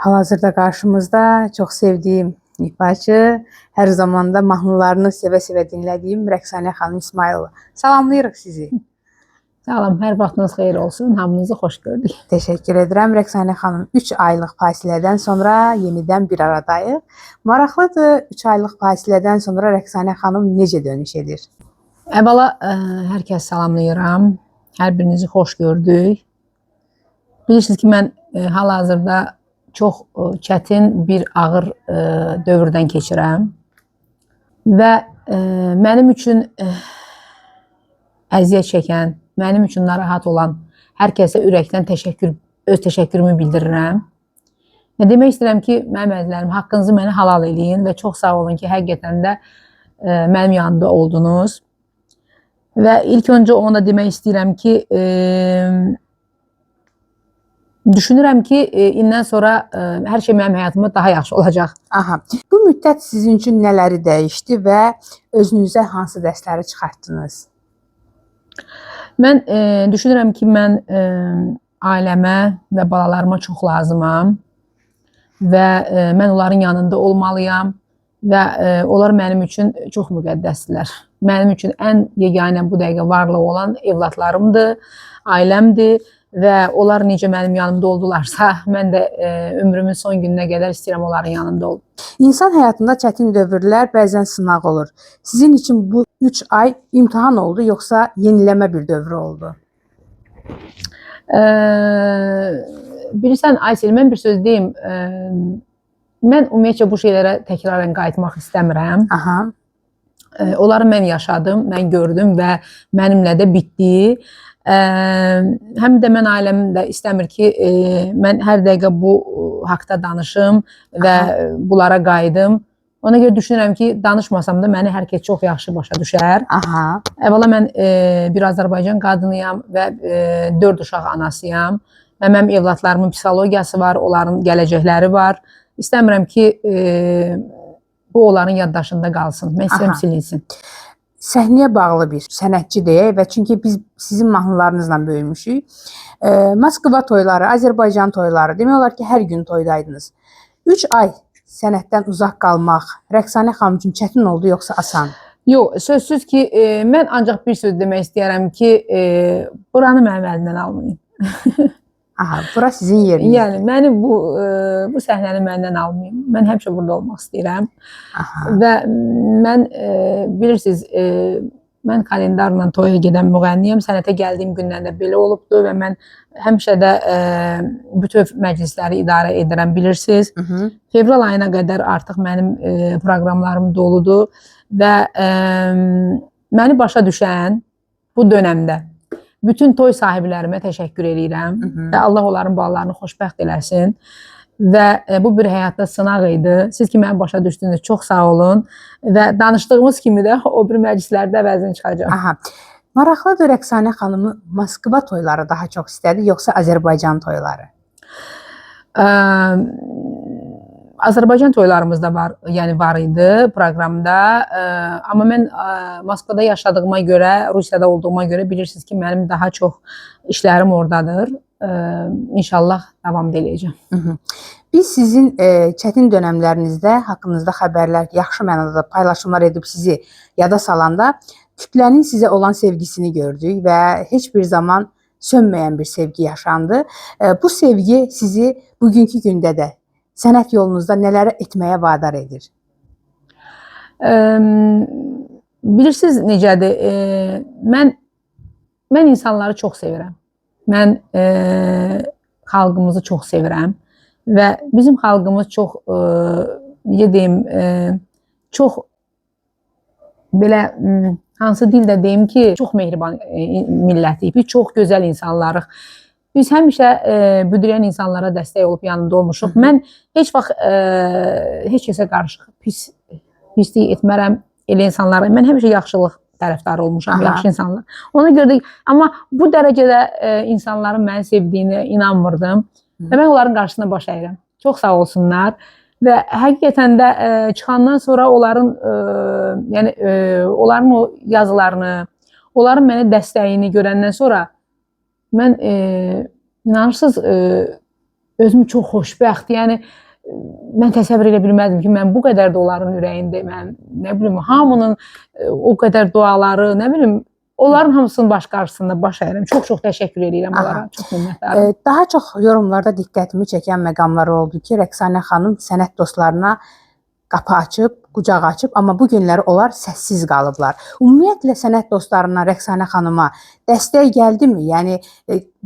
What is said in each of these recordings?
Hal-hazırda qarşımızda çox sevdiyim ifaçı, hər zaman da mahnılarını sevə-sevə dinlədiyim Rəqsanə xanım İsmayılova. Salamlayırıq sizi. Salam, hər vaxtınız xeyir olsun. Hamınızı xoş gördük. Təşəkkür edirəm Rəqsanə xanım. 3 aylıq fasilədən sonra yenidən bir aradayıq. Maraqlıdır, 3 aylıq fasilədən sonra Rəqsanə xanım necə dönüş edir? Əvvəla hər kəs salamlayıram. Hər birinizi xoş gördük. Bilirsiniz ki, mən hal-hazırda çox çətin bir ağır dövrdən keçirəm və mənim üçün əziyyət çəkən, mənim üçün narahat olan hər kəsə ürəkdən öz təşəkkürümü bildirirəm. Demək istəyirəm ki, mənim əzizlərim, haqqınızı mənə halal eləyin və çox sağ olun ki, həqiqətən də mənim yanımda oldunuz. Və ilk öncə onu da demək istəyirəm ki, düşünürəm ki, indən sonra hər şey mənim həyatımda daha yaxşı olacaq. Aha. Bu müddət sizin üçün nələri dəyişdi və özünüzə hansı dərsləri çıxartdınız? Mən düşünürəm ki, mən ailəmə və balalarıma çox lazımam və mən onların yanında olmalıyam və onlar mənim üçün çox müqəddəsdirlər. Mənim üçün ən yeganə bu dəqiqə varlığı olan evladlarımdır, ailəmdir və onlar necə mənim yanımda oldularsa, mən də ömrümün son gününə qədər istəyirəm onların yanında olum. İnsan həyatında çətin dövrlər bəzən sınaq olur. Sizin üçün bu 3 ay imtahan oldu, yoxsa yeniləmə bir dövr oldu? Bilirsən, Aysel, mən bir söz deyim. Mən ümumiyyətcə bu şeylərə təkrarən qayıtmaq istəmirəm. Aha. Onları mən yaşadım, mən gördüm və mənimlə də bitdi. Həm də mən ailəm də istəmir ki, mən hər dəqiqə bu haqda danışım və bunlara qayıdım. Ona görə düşünürəm ki, danışmasam da məni hər kəs çox yaxşı başa düşər. Aha. Əvvəla mən bir Azərbaycan qadınıyam və 4 uşaq anasıyam. Və mənim evladlarımın psixologiyası var, onların gələcəkləri var. İstəmirəm ki, bu onların yaddaşında qalsın. Mən istəyirəm silinsin. Səhnəyə bağlı bir sənətçi deyək və çünki biz sizin mahnılarınızla böyümüşük. Moskva toyları, Azərbaycan toyları, demək olar ki, hər gün toydaydınız. 3 ay sənətdən uzaq qalmaq Rəqsanə xanım üçün çətin oldu, yoxsa asan? Yox, sözsüz ki, mən ancaq bir söz demək istəyərəm ki, buranı mənim əlimdən almayın. Aha, bura sizin yeriniz. Yəni, məni bu səhnəni məndən almayın. Mən həmişə burada olmaq istəyirəm. Aha. Və mən, bilirsiniz, mən kalendarla toya gedən müğənniyəm. Sənətə gəldiyim gündən də belə olubdur və mən həmişə də bütöv məclisləri idarə edirəm, bilirsiniz. Fevral ayına qədər artıq mənim proqramlarım doludur və məni başa düşən bu dönəmdə bütün toy sahiblərimə təşəkkür edirəm və Allah onların balalarını xoşbəxt eləsin və bu bir həyatda sınaq idi. Siz ki, məni başa düşdünüz, çox sağ olun və danışdığımız kimi də o bir məclislərdə əvəzini çıxacaq. Aha. Maraqlıdır, Rəqsanə xanımı Moskva toyları daha çox istədi, yoxsa Azərbaycan toyları? Azərbaycan toylarımız da var, yəni var idi proqramda. Amma mən Moskvada yaşadığıma görə, Rusiyada olduğuma görə bilirsiniz ki, mənim daha çox işlərim oradadır. İnşallah davam edəcəm. Biz sizin çətin dönəmlərinizdə haqqınızda xəbərlər, yaxşı mənada paylaşımlar edib sizi yada salanda kütlənin sizə olan sevgisini gördük və heç bir zaman sönməyən bir sevgi yaşandı. Bu sevgi sizi bugünkü gündə də sənət yolunuzda nələri etməyə vadar edir? Bilirsiniz necədir? Mən insanları çox sevirəm. Mən xalqımızı çox sevirəm və bizim xalqımız çox, necə deyim, çox belə, hansı dildə deyim ki, çox mehriban millətik, biz çox gözəl insanlarıq. Biz həmişə büdrəyən insanlara dəstək olub yanında olmuşuq. Mən heç vaxt heç kəsə qarşı pislik etmərəm elə insanlara. Mən həmişə yaxşılıq tərəfdarı olmuşam, yaxşı insanlar. Ona görə də, amma bu dərəcədə insanların məni sevdiyini inanmırdım və mən onların qarşısına baş əyirəm. Çox sağ olsunlar və həqiqətən də çıxandan sonra onların o yazılarını, onların mənə dəstəyini görəndən sonra mən inanırsınız özümü çox xoşbəxt, yəni mən təsəvvür edə bilməzdim ki, mən bu qədər də onların ürəyində, mən nə bilim, hamının o qədər duaları, nə bilim, onların hamısının baş qarşısında baş əyirəm. Çox-çox təşəkkür edirəm onlara, çox minnətdaram. Daha çox yorumlarda diqqətimi çəkən məqamlar oldu ki, Rəqsanə xanım sənət dostlarına qapı açıb, qucaq açıb, amma bu günləri onlar səssiz qalıblar. Ümumiyyətlə sənət dostlarına, Rəqsanə xanıma dəstək gəldimi? Yəni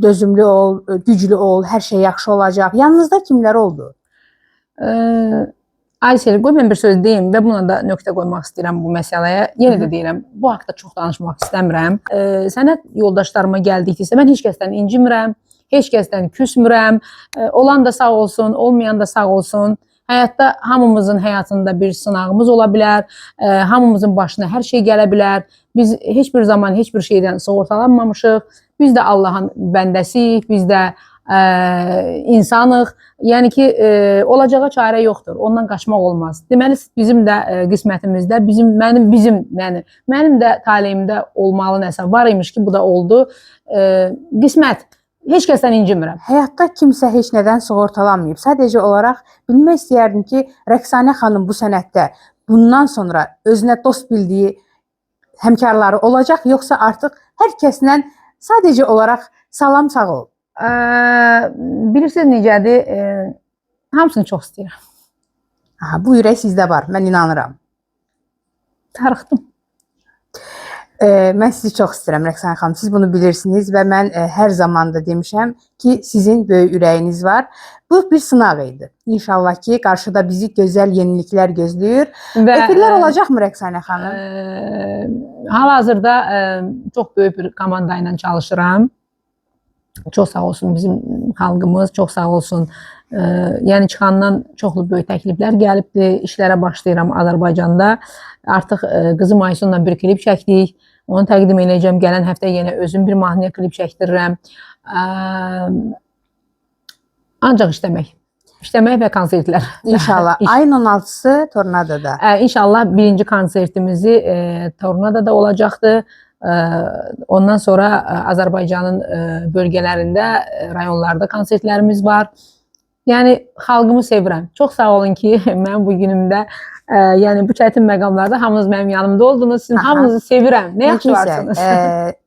dözümlü ol, güclü ol, hər şey yaxşı olacaq. Yanınızda kimlər oldu? Aysel, qoy mən bir söz deyim və buna da nöqtə qoymaq istəyirəm bu məsələyə. Yenə də deyirəm, bu haqda çox danışmaq istəmirəm. Sənət yoldaşlarıma gəldiksə, mən heç kəsdən incimirəm, heç kəsdən küsmürəm. Olan da sağ olsun, olmayan da sağ olsun. Həyatda hamımızın həyatında bir sınağımız ola bilər, hamımızın başına hər şey gələ bilər. Biz heç bir zaman heç bir şeydən sığortalanmamışıq. Biz də Allahın bəndəsiyik, biz də insanıq. Yəni ki, olacağa çarə yoxdur. Ondan qaçmaq olmaz. Deməli, bizim də qismətimizdə, mənim də taleyimdə olmalı nəsə var imiş ki, bu da oldu. Qismət. Heç kəsdən incimirəm. Həyatda kimsə heç nədən sığortalanmayıb. Sadəcə olaraq bilmək istəyərdim ki, Rəqsanə xanım bu sənətdə bundan sonra özünə dost bildiyi həmkarları olacaq, yoxsa artıq hər kəslə sadəcə olaraq salam, sağ ol. Bilirsiniz necədir? Hamısını çox istəyirəm. Bu ürək sizdə var, mən inanıram. Tarixdim. Mən sizi çox istəyirəm Rəqsanə xanım. Siz bunu bilirsiniz və mən hər zaman da demişəm ki, sizin böyük ürəyiniz var. Bu bir sınaq idi. İnşallah ki, qarşıda bizi gözəl yeniliklər gözləyir. Efirlər olacaqmı Rəqsanə xanım? Hal-hazırda çox böyük bir komanda ilə çalışıram. Çox sağ olsun bizim xalqımız, çox sağ olsun. Yəni çıxandan çoxlu böyük təkliflər gəlibdir. İşlərə başlayıram Azərbaycanda. Artıq qızım Aysunla bir klip çəkdik. Onu təqdim edəcəm. Gələn həftə yenə özüm bir mahnıya klip çəkdirirəm. Ancaq işləmək və konsertlər. İnşallah. Ayın 16-sı Tornadoda. İnşallah birinci konsertimizi Tornadoda olacaqdır. Ondan sonra Azərbaycanın bölgələrində, rayonlarda konsertlərimiz var. Yəni xalqımı sevirəm. Çox sağ olun ki, mən bu günümdə yəni bu çətin məqamlarda hamınız mənim yanımda oldunuz. Sizin hamınızı sevirəm. Nə yaxşı varsınız.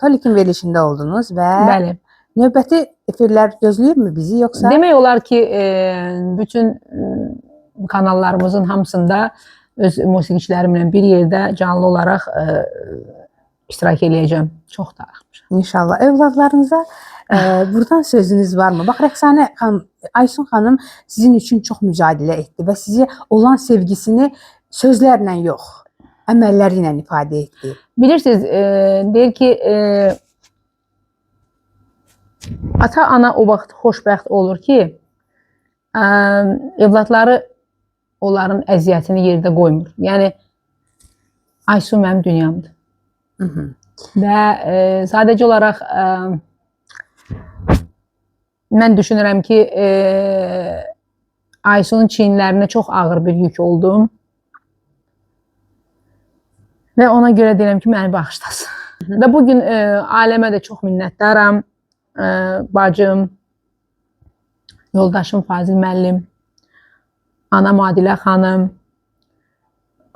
Tolikin verilişində oldunuz və bəli. Növbəti efirlər gözləyirmi bizi, yoxsa? Demək olar ki, bütün kanallarımızın hamısında öz musiqiçilərimlə bir yerdə canlı olaraq iştirak eləyəcəm. Çox darıxmışam. İnşallah. Övladlarınıza buradan sözünüz varmı? Bax, Rəqsanə xanım, Aysun xanım sizin üçün çox mücadilə etdi və sizi olan sevgisini sözlərlə yox, əməlləri ilə ifadə etdi. Bilirsiniz, deyir ki, ata-ana o vaxt xoşbəxt olur ki, evladları onların əziyyətini yerdə qoymur. Yəni, Aysun mənim dünyamdır. Və sadəcə olaraq mən düşünürəm ki, Aysunun çiyinlərinə çox ağır bir yük oldum. Və ona görə deyirəm ki, məni bağışlasın. Və bugün aləmə də çox minnətdaram. Bacım, yoldaşım Fazil müəllim, anam Adilə xanım,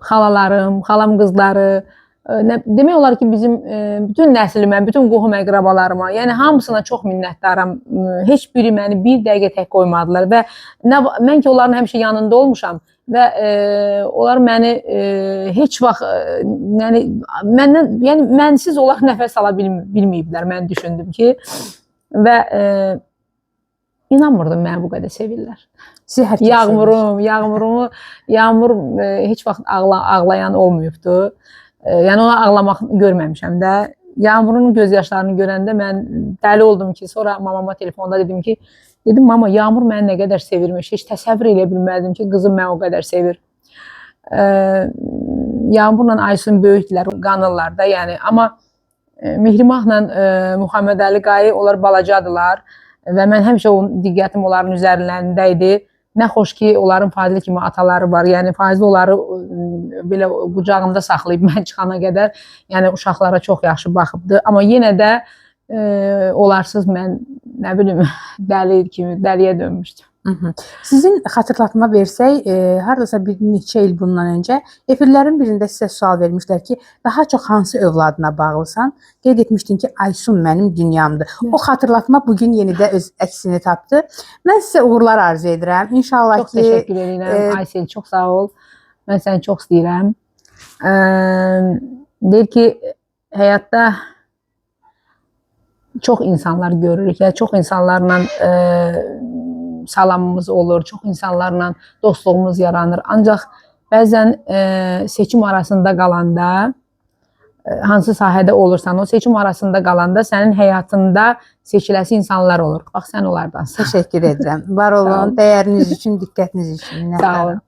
xalalarım, xalam qızları, demək olar ki, bizim bütün nəslimə, bütün qohum əqrabalarıma, yəni hamısına çox minnətdaram. Heç biri məni bir dəqiqə tək qoymadılar və mən ki, onların həmişə yanında olmuşam və onlar məni heç vaxt, mənsiz onlar nəfəs ala bilməyiblər, mən düşündüm ki, və inanmırdım məni bu qədər sevirlər. Yağmur heç vaxt ağlayan olmayıbdur. Yəni ona ağlamaq görməmişəm də. Yağmurun göz yaşlarını görəndə mən dəli oldum ki, sonra mamama telefonda dedim ki, mama, Yağmur məni nə qədər sevirmiş, heç təsəvvür edə bilmədim ki, qızım məni o qədər sevir. Yağmurla Aysun böyükdülər, qanırlar da, yəni. Amma Mihrimahla Muhammed Əli Qayi, onlar balacadılar və mən həmişə diqqətim onların üzərlərində idi. Nə xoş ki, onların Fazil kimi ataları var. Yəni, Fazil onları belə qucağında saxlayıb mən çıxana qədər, yəni uşaqlara çox yaxşı baxıbdı. Amma yenə də olarsız mən, nə bilim, dəli kimi, dəliyə dönmüşdüm. Sizin xatırlatma versək, hardasa bir neçə il bundan öncə efirlərin birində sizə sual vermişlər ki, daha çox hansı övladına bağlısan? Qeyd etmişdin ki, Aysun mənim dünyamdır. O xatırlatma bugün yenidə öz əksini tapdı. Mən sizə uğurlar arzu edirəm. İnşallah Çox ki, təşəkkür edirəm. Aysel, çox sağ ol. Mən səni çox istəyirəm. Deyir ki, həyatda çox insanlar görürük. Ya çox insanlarla salamımız olur, çox insanlarla dostluğumuz yaranır. Ancaq bəzən seçim arasında qalanda, hansı sahədə olursan, o seçim arasında qalanda sənin həyatında seçiləsi insanlar olur. Bax, sən onlardansan. Təşəkkür edirəm. Var olun, dəyəriniz üçün, diqqətiniz üçün. Sağ olun.